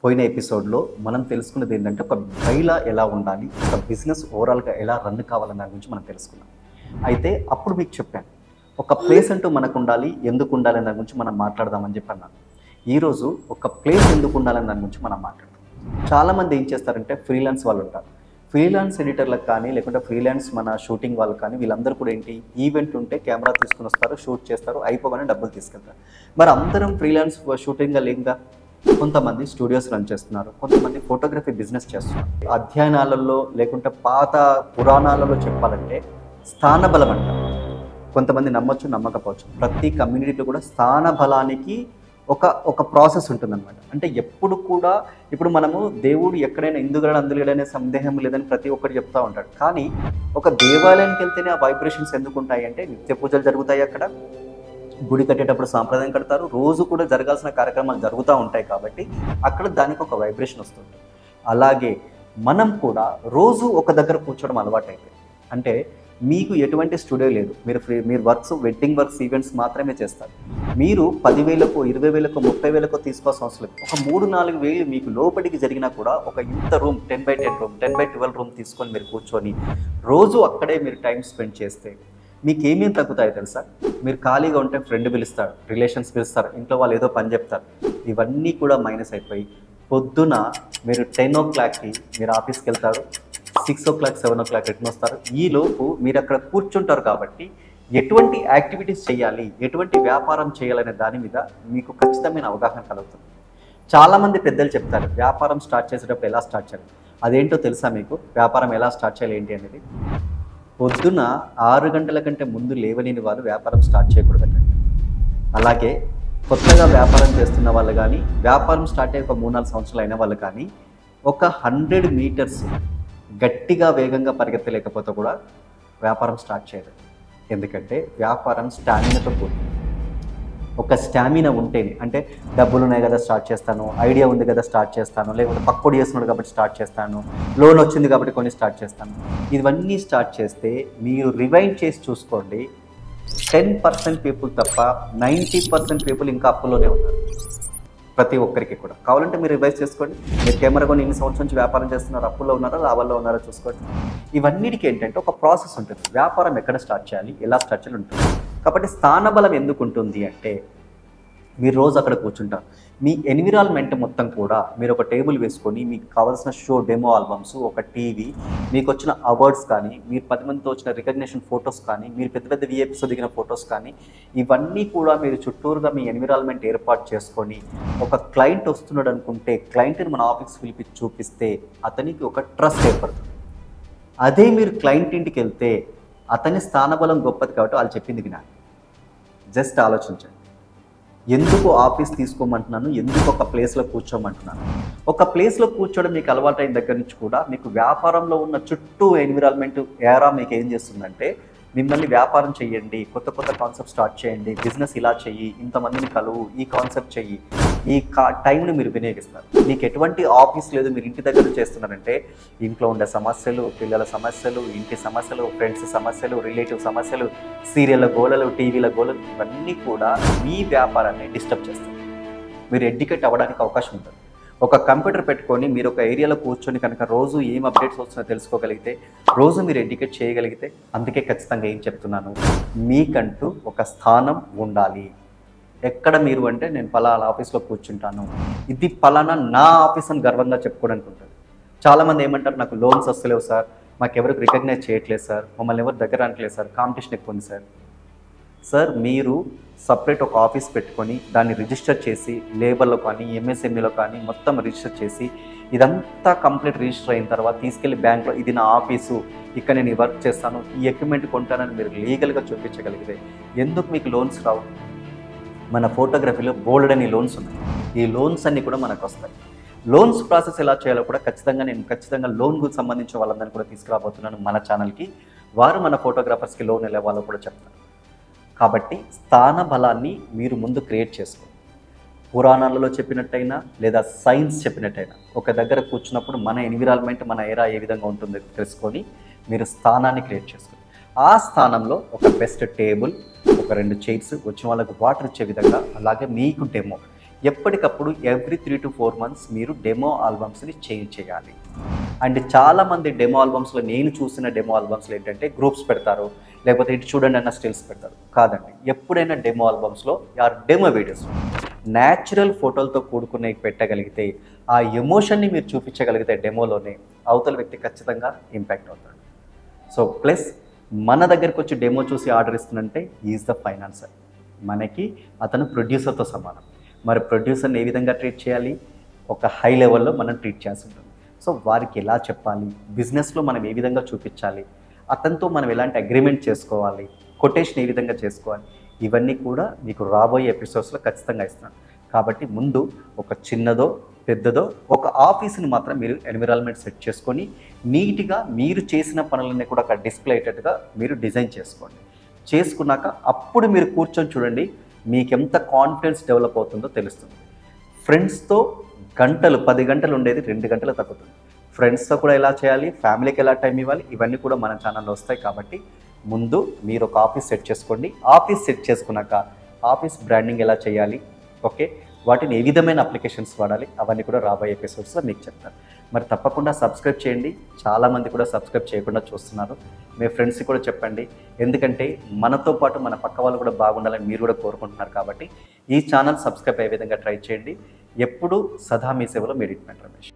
పోయిన ఎపిసోడ్లో మనం తెలుసుకున్నది ఏంటంటే ఒక మహిళ ఎలా ఉండాలి, ఒక బిజినెస్ ఓవరాల్గా ఎలా రన్ కావాలన్న దాని గురించి మనం తెలుసుకున్నాం. అయితే అప్పుడు మీకు చెప్పాను, ఒక ప్లేస్ అంటూ మనకు ఉండాలి, ఎందుకు ఉండాలి అనే దాని గురించి మనం మాట్లాడదామని చెప్పి అన్నాను. ఈరోజు ఒక ప్లేస్ ఎందుకు ఉండాలని దాని గురించి మనం మాట్లాడదాం. చాలామంది ఏం చేస్తారంటే ఫ్రీలాన్స్ వాళ్ళు ఉంటారు. ఫ్రీలాన్స్ ఎడిటర్లకు కానీ లేకుంటే ఫ్రీలాన్స్ మన షూటింగ్ వాళ్ళు కానీ వీళ్ళందరూ కూడా ఏంటి, ఈవెంట్ ఉంటే కెమెరా తీసుకుని వస్తారు, షూట్ చేస్తారు, అయిపోగానే డబ్బులు తీసుకెళ్తారు. మరి అందరం ఫ్రీలాన్స్ షూటింగ్గా లేదుగా. కొంతమంది స్టూడియోస్ రన్ చేస్తున్నారు, కొంతమంది ఫోటోగ్రఫీ బిజినెస్ చేస్తున్నారు. అధ్యయనాలలో లేకుంటే పాత పురాణాలలో చెప్పాలంటే స్థాన బలం అంటారు. కొంతమంది నమ్మొచ్చు, నమ్మకపోవచ్చు. ప్రతి కమ్యూనిటీలో కూడా స్థాన బలానికి ఒక ప్రాసెస్ ఉంటుందన్నమాట. అంటే ఎప్పుడు కూడా ఇప్పుడు మనము దేవుడు ఎక్కడైనా ఇందుగడ అందుగడనే సందేహం లేదని ప్రతి ఒక్కరు చెప్తూ ఉంటాడు. కానీ ఒక దేవాలయానికి వెళ్తేనే ఆ వైబ్రేషన్స్ ఎందుకు ఉంటాయి అంటే నిత్య పూజలు జరుగుతాయి, అక్కడ గుడి కట్టేటప్పుడు సాంప్రదాయం కడతారు, రోజు కూడా జరగాల్సిన కార్యక్రమాలు జరుగుతూ ఉంటాయి. కాబట్టి అక్కడ దానికి ఒక వైబ్రేషన్ వస్తుంది. అలాగే మనం కూడా రోజు ఒక దగ్గర కూర్చోవడం అలవాటు అయిపోయింది. అంటే మీకు ఎటువంటి స్టూడియో లేదు, మీరు వర్క్స్ వెడ్డింగ్ వర్క్స్ ఈవెంట్స్ మాత్రమే చేస్తారు. మీరు 10,000కో 20,000కో 30,000కో తీసుకోవాల్సిన అవసరం లేదు. ఒక 3-4 వేలు మీకు లోపలికి జరిగినా కూడా ఒక ఇంత room 10x10 room 10x12 room తీసుకొని మీరు కూర్చొని రోజు అక్కడే మీరు టైం స్పెండ్ చేస్తే మీకు ఏమేమి తగ్గుతాయో తెలుసా? మీరు ఖాళీగా ఉంటే ఫ్రెండ్ పిలుస్తాడు, రిలేషన్స్ పిలుస్తారు, ఇంట్లో వాళ్ళు ఏదో పని చెప్తారు, ఇవన్నీ కూడా మైనస్ అయిపోయి పొద్దున మీరు 10 o'clockకి మీరు ఆఫీస్కి వెళ్తారు, 6 o'clock 7 o'clock రిటర్న్ వస్తారు. ఈలోపు మీరు అక్కడ కూర్చుంటారు. కాబట్టి ఎటువంటి యాక్టివిటీస్ చేయాలి, ఎటువంటి వ్యాపారం చేయాలనే దాని మీద మీకు ఖచ్చితమైన అవగాహన కలుగుతుంది. చాలామంది పెద్దలు చెప్తారు వ్యాపారం స్టార్ట్ చేసేటప్పుడు ఎలా స్టార్ట్ చేయాలి. అదేంటో తెలుసా మీకు? వ్యాపారం ఎలా స్టార్ట్ చేయాలి ఏంటి అనేది? పొద్దున్న 6 గంటల కంటే ముందు లేవలేని వాళ్ళు వ్యాపారం స్టార్ట్ చేయకూడదండి. అలాగే కొత్తగా వ్యాపారం చేస్తున్న వాళ్ళు కానీ, వ్యాపారం స్టార్ట్ అయ్యే ఒక 3-4 సంవత్సరాలు అయిన వాళ్ళు కానీ, ఒక 100 meters గట్టిగా వేగంగా పరిగెత్తలేకపోతే కూడా వ్యాపారం స్టార్ట్ చేయలేదు. ఎందుకంటే వ్యాపారం స్టామినాతో కూడుకుంది. ఒక స్టామినా ఉంటేనే, అంటే డబ్బులు ఉన్నాయి కదా స్టార్ట్ చేస్తాను, ఐడియా ఉంది కదా స్టార్ట్ చేస్తాను, లేకపోతే పక్కోడు చేస్తున్నాడు కాబట్టి స్టార్ట్ చేస్తాను, లోన్ వచ్చింది కాబట్టి కొన్ని స్టార్ట్ చేస్తాను, ఇవన్నీ స్టార్ట్ చేస్తే మీరు రివైండ్ చేసి చూసుకోండి, 10% పీపుల్ తప్ప 90% పీపుల్ ఇంకా అప్పులోనే ఉన్నారు. ప్రతి ఒక్కరికి కూడా కావాలంటే మీరు రివైజ్ చేసుకోండి. మీరు కెమెరా కొని ఇన్ని సంవత్సరం నుంచి వ్యాపారం చేస్తున్నారు, అప్పుల్లో ఉన్నారా లాభాల్లో ఉన్నారో చూసుకోండి. ఇవన్నిటికీ ఏంటంటే ఒక ప్రాసెస్ ఉంటుంది. వ్యాపారం ఎక్కడ స్టార్ట్ చేయాలి, ఎలా స్టార్ట్ చేయాలి ఉంటుంది. కాబట్టి స్థానబలం ఎందుకు ఉంటుంది అంటే మీరు రోజు అక్కడ కూర్చుంటారు. మీ ఎన్విరాన్మెంట్ మొత్తం కూడా మీరు ఒక టేబుల్ వేసుకొని మీకు కావాల్సిన షో డెమో ఆల్బమ్స్, ఒక టీవీ, మీకు వచ్చిన అవార్డ్స్ కానీ, మీరు 10 మందితో వచ్చిన రికగ్నిషన్ ఫొటోస్ కానీ, మీరు పెద్ద పెద్ద విఐపీస్తో దిగిన ఫొటోస్ కానీ, ఇవన్నీ కూడా మీరు చుట్టూరుగా మీ ఎన్విరాన్మెంట్ ఏర్పాటు చేసుకొని ఒక క్లయింట్ వస్తున్నాడు అనుకుంటే క్లయింట్ని మన ఆఫీస్కి పిలిపించి చూపిస్తే అతనికి ఒక ట్రస్ట్ ఏర్పడుతుంది. అదే మీరు క్లయింట్ ఇంటికి వెళ్తే అతని స్థానబలం గొప్పది కాబట్టి వాళ్ళు చెప్పింది వినాలి. జస్ట్ ఆలోచించండి. ఎందుకు ఆఫీస్ తీసుకోమంటున్నాను, ఎందుకు ఒక ప్లేస్లో కూర్చోమంటున్నాను? ఒక ప్లేస్లో కూర్చోవడం మీకు అలవాటైన దగ్గర నుంచి కూడా మీకు వ్యాపారంలో ఉన్న చుట్టూ ఎన్విరాన్మెంట్ ఏరా మీకు ఏం చేస్తుందంటే మిమ్మల్ని వ్యాపారం చేయండి, కొత్త కొత్త కాన్సెప్ట్ స్టార్ట్ చేయండి, బిజినెస్ ఇలా చెయ్యి, ఇంతమందిని కలువు, ఈ కాన్సెప్ట్ చెయ్యి, ఈ టైంని మీరు వినియోగిస్తారు. మీకు ఎటువంటి ఆఫీస్ లేదు, మీరు ఇంటి దగ్గర చేస్తున్నారంటే ఇంట్లో ఉండే సమస్యలు, పిల్లల సమస్యలు, ఇంటి సమస్యలు, ఫ్రెండ్స్ సమస్యలు, రిలేటివ్ సమస్యలు, సీరియళ్ళ గోళలు, టీవీల గోళలు, ఇవన్నీ కూడా మీ వ్యాపారాన్ని డిస్టర్బ్ చేస్తాయి. మీరు ఎడ్యుకేట్ అవ్వడానికి అవకాశం ఉంటుంది. ఒక కంప్యూటర్ పెట్టుకొని మీరు ఒక ఏరియాలో కూర్చొని కనుక రోజు ఏం అప్డేట్స్ వస్తున్నాయో తెలుసుకోగలిగితే, రోజు మీరు ఎడ్యుకేట్ చేయగలిగితే, అందుకే ఖచ్చితంగా ఏం చెప్తున్నాను, మీకంటూ ఒక స్థానం ఉండాలి. ఎక్కడ మీరు అంటే నేను పలానా ఆఫీస్లో కూర్చుంటాను, ఇది పలానా నా ఆఫీస్ అని గర్వంగా చెప్పుకోవడానికి ఉంటుంది. చాలామంది ఏమంటారు, నాకు లోన్స్ వస్తలేవు సార్, మాకు ఎవరికి రికగ్నైజ్ చేయట్లేదు సార్, మమ్మల్ని ఎవరు దగ్గర అనట్లేదు సార్, కాంపిటీషన్ ఎక్కువ ఉంది సార్. సార్ మీరు సపరేట్ ఒక ఆఫీస్ పెట్టుకొని దాన్ని రిజిస్టర్ చేసి లేబర్లో కానీ ఎంఎస్ఎంఈలో కానీ మొత్తం రిజిస్టర్ చేసి ఇదంతా కంప్లీట్ రిజిస్టర్ అయిన తర్వాత తీసుకెళ్ళి బ్యాంక్లో ఇది నా ఆఫీసు, ఇక్కడ నేను ఈ వర్క్ చేస్తాను, ఈ ఎక్విప్మెంట్ కొంటానని మీరు లీగల్గా చూపించగలిగితే ఎందుకు మీకు లోన్స్ రావు? మన ఫోటోగ్రఫీలో బోల్డ్ అని లోన్స్ ఉన్నాయి. ఈ లోన్స్ అన్నీ కూడా మనకు వస్తాయి. లోన్స్ ప్రాసెస్ ఎలా చేయాలో కూడా ఖచ్చితంగా లోన్కు సంబంధించిన వాళ్ళందరినీ కూడా తీసుకురాబోతున్నాను మన ఛానల్కి. వారు మన ఫోటోగ్రాఫర్స్కి లోన్ ఎలా వాళ్ళో కూడా చెప్తారు. కాబట్టి స్థాన బలాన్ని మీరు ముందు క్రియేట్ చేసుకోండి. పురాణాలలో చెప్పినట్టయినా లేదా సైన్స్ చెప్పినట్టయినా ఒక దగ్గర కూర్చున్నప్పుడు మన ఎన్విరాన్మెంట్, మన ఏరా ఏ విధంగా ఉంటుందో తెలుసుకొని మీరు స్థానాన్ని క్రియేట్ చేసుకోండి. ఆ స్థానంలో ఒక బెస్ట్ టేబుల్, ఒక 2 చైర్స్, వచ్చిన వాళ్ళకి వాటర్ ఇచ్చే విధంగా, అలాగే మీకు డెమో ఎప్పటికప్పుడు ఎవ్రీ 3 to 4 months మీరు డెమో ఆల్బమ్స్ని చేంజ్ చేయాలి. అండ్ చాలామంది డెమో ఆల్బమ్స్లో, నేను చూసిన డెమో ఆల్బమ్స్లో ఏంటంటే గ్రూప్స్ పెడతారు, లేకపోతే ఇటు చూడండి అన్న స్టిల్స్ పెడతారు. కాదండి, ఎప్పుడైనా డెమో ఆల్బమ్స్లో డెమో వీడియోస్ న్యాచురల్ ఫోటోలతో కూడుకునే పెట్టగలిగితే, ఆ ఎమోషన్ని మీరు చూపించగలిగితే డెమోలోనే, అవతల వ్యక్తి ఖచ్చితంగా ఇంపాక్ట్ అవుతాడు. సో ప్లస్ మన దగ్గరికి వచ్చి డెమో చూసి ఆర్డర్ ఇస్తుందంటే ఈజ్ ద ఫైనాన్సర్. మనకి అతను ప్రొడ్యూసర్తో సమానం. మరి ప్రొడ్యూసర్ని ఏ విధంగా ట్రీట్ చేయాలి? ఒక హై లెవెల్లో మనం ట్రీట్ చేయాల్సి ఉంటుంది. సో వారికి ఎలా చెప్పాలి, బిజినెస్లో మనం ఏ విధంగా చూపించాలి, అతనితో మనం ఎలాంటి అగ్రిమెంట్ చేసుకోవాలి, కొటేషన్ ఏ విధంగా చేసుకోవాలి, ఇవన్నీ కూడా మీకు రాబోయే ఎపిసోడ్స్లో ఖచ్చితంగా ఇస్తున్నాను. కాబట్టి ముందు ఒక చిన్నదో పెద్దదో ఒక ఆఫీస్ని మాత్రం మీరు ఎన్విరాన్మెంట్ సెట్ చేసుకొని నీట్గా మీరు చేసిన పనులన్నీ కూడా అక్కడ డిస్ప్లే అయ్యేటట్టుగా మీరు డిజైన్ చేసుకోండి. చేసుకున్నాక అప్పుడు మీరు కూర్చొని చూడండి, మీకు ఎంత కాన్ఫిడెన్స్ డెవలప్ అవుతుందో తెలుస్తుంది. ఫ్రెండ్స్తో గంటలు 10 గంటలు ఉండేది 2 గంటలు తగ్గుతుంది. ఫ్రెండ్స్తో కూడా ఎలా చేయాలి, ఫ్యామిలీకి ఎలా టైం ఇవ్వాలి, ఇవన్నీ కూడా మన ఛానల్లో వస్తాయి. కాబట్టి ముందు మీరు ఒక ఆఫీస్ సెట్ చేసుకోండి. ఆఫీస్ సెట్ చేసుకున్నాక ఆఫీస్ బ్రాండింగ్ ఎలా చేయాలి, ఓకే, వాటిని ఏ విధమైన అప్లికేషన్స్ వాడాలి, అవన్నీ కూడా రాబోయే ఎపిసోడ్స్లో మీకు చెప్తాను. మరి తప్పకుండా సబ్స్క్రైబ్ చేయండి. చాలామంది కూడా సబ్స్క్రైబ్ చేయకుండా చూస్తున్నారు. మీ ఫ్రెండ్స్కి కూడా చెప్పండి. ఎందుకంటే మనతో పాటు మన పక్క వాళ్ళు కూడా బాగుండాలని మీరు కూడా కోరుకుంటున్నారు. కాబట్టి ఈ ఛానల్ సబ్స్క్రైబ్ అయ్యే విధంగా ట్రై చేయండి. ఎప్పుడు సదా మీ సేవలో మీ ట్రీట్మెంట్ రమేష్.